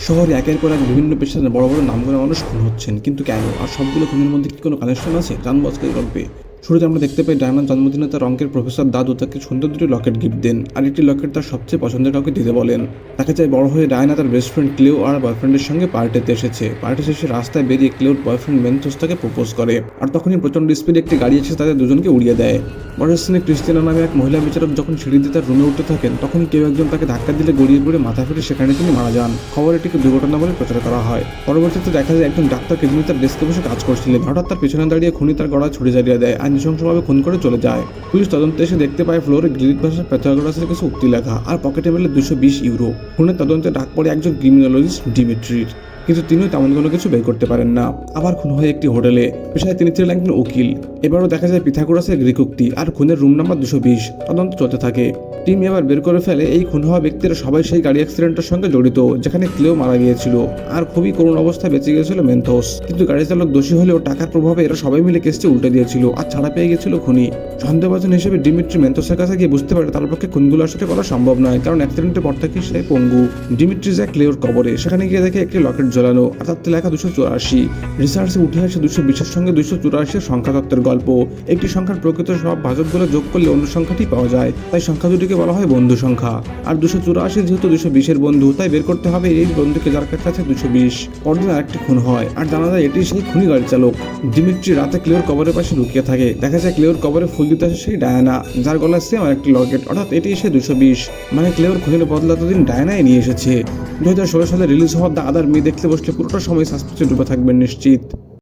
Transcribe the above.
শহরে একের পর এক বিভিন্ন পেশার বড় বড় নামকরা মানুষ খুন হচ্ছেন, কিন্তু কেন? আর সবগুলো খুনের মধ্যে কি কোনো কানেকশন আছে? জানবো আজকের গল্পে। শুরুতে আমরা দেখতে পাই ডায়নার জন্মদিনে তার অঙ্কের প্রফেসর দাদু তাকে সুন্দর দুটি লকেট গিফট দেন, আর একটি লকেট তার সবচেয়ে পছন্দের কাউকে দিতে বলেন। দেখা যায় বড় হয়ে ডায়না তার বেস্ট ফ্রেন্ড ক্লিও আর বয়ফ্রেন্ডের সঙ্গে পার্টিতে এসেছে। পার্টি শেষে রাস্তায় বেরিয়ে ক্লিওর বয়ফ্রেন্ড মেন্থোস তাকে প্রপোজ করে, আর তখনই প্রচন্ড স্পিডে একটি গাড়ি এসে তাদের দুজনকে উড়িয়ে দেয়। পরের সিনে ক্রিস্টিয়ানা নামে এক মহিলা বিচারক যখন সিঁড়ি দিয়ে তার রুমে উঠতে থাকেন, তখন কেউ একজন তাকে ধাক্কা দিলে গড়িয়ে পড়ে মাথা ফেটে সেখানে তিনি মারা যান। খবর এটিকে দুর্ঘটনা বলে প্রচার করা হয়। পরবর্তীতে দেখা যায় একজন ডাক্তার যিনি তার ডেস্কে বসে কাজ করছিলেন, হঠাৎ তার পেছনে দাঁড়িয়ে খুনি তার গলায় ছুরি জ্বালিয়ে দেয় আর নৃশংসভাবে খুন করে চলে যায়। পুলিশ তদন্তে এসে দেখতে পায় ফ্লোরে গ্রিক ভাষার প্যাথাগোরাসের কিছু উক্তি লেখা, আর পকেটে মেলে 220 ইউরো। খুনের তদন্তে ডাক পড়ে একজন ক্রিমিনোলজিস্ট ডিমিট্রির, কিন্তু তিনিও তেমন কোনো কিছু বের করতে পারেন না। আবার খুন হয় একটি হোটেলে, পেশায় তিনি ছিলেন একজন উকিল। এবারও দেখা যায় পিথাগোরাসের গ্রিক উক্তি, আর খুনের রুম নাম্বার 220। তদন্ত চলতে থাকে। টিম এবার বের করে ফেলে এই খুন হওয়া ব্যক্তিরা সবাই সেই গাড়ি অ্যাক্সিডেন্টের সঙ্গে জড়িত যেখানে ক্লিও মারা গিয়েছিল, আর খুবই করুণ অবস্থায় বেঁচে গিয়েছিল মেন্থোস। কিন্তু গাড়ি চালক দোষী হলেও টাকার প্রভাবে এরা সবাই মিলে কেসটি উল্টে দিয়েছিল আর ছাড়া পেয়ে গেছিল খুনি। সন্দেহভাজন হিসেবে ডিমিট্রি মেন্থোসের কাছে গিয়ে বুঝতে পারে তার পক্ষে খুনগুলো আসলে করা সম্ভব নয়, কারণ অ্যাক্সিডেন্টের পর থেকে সে পঙ্গু। ডিমিট্রি যায় ক্লিওর কবরে, সেখানে গিয়ে দেখে একটি লকেট ঝোলানো, আর তাতে লেখা 284। রিসার্চে উঠে আসে 220-এর সঙ্গে 284 সংখ্যা তত্ত্বের গল্প। একটি সংখ্যার প্রকৃত সব ভাজকগুলো যোগ করলে অন্য সংখ্যাটি পাওয়া যায়, তাই সংখ্যা দুটিকে বলা হয় বন্ধু সংখ্যা। আর 284 যেহেতু 220-এর বন্ধু, তাই বের করতে হবে এই বন্ধুকে যার কাছে আছে 220। পরদিন আরেকটি খুন হয়, আর জানা যায় এটি সেই খুনি গাড়ি চালক। ডিমিট্রি রাতে ক্লিওর কবরের পাশে লুকিয়ে থাকে। দেখা যায় ক্লিওর কবরে ফুল দিতে আসে সেই ডায়ানা, যার গলায় সেম আরেকটি লকেট, অর্থাৎ এটি এসে 220। মানে ক্লিওর খুনের বদলা এতদিন ডায়ানাই নিয়ে এসেছে। 2016 সালে রিলিজ হওয়া দ্য আদার মি দেখতে বসলে পুরোটা সময় সাসপেন্সে ডুবে থাকবেন নিশ্চিত।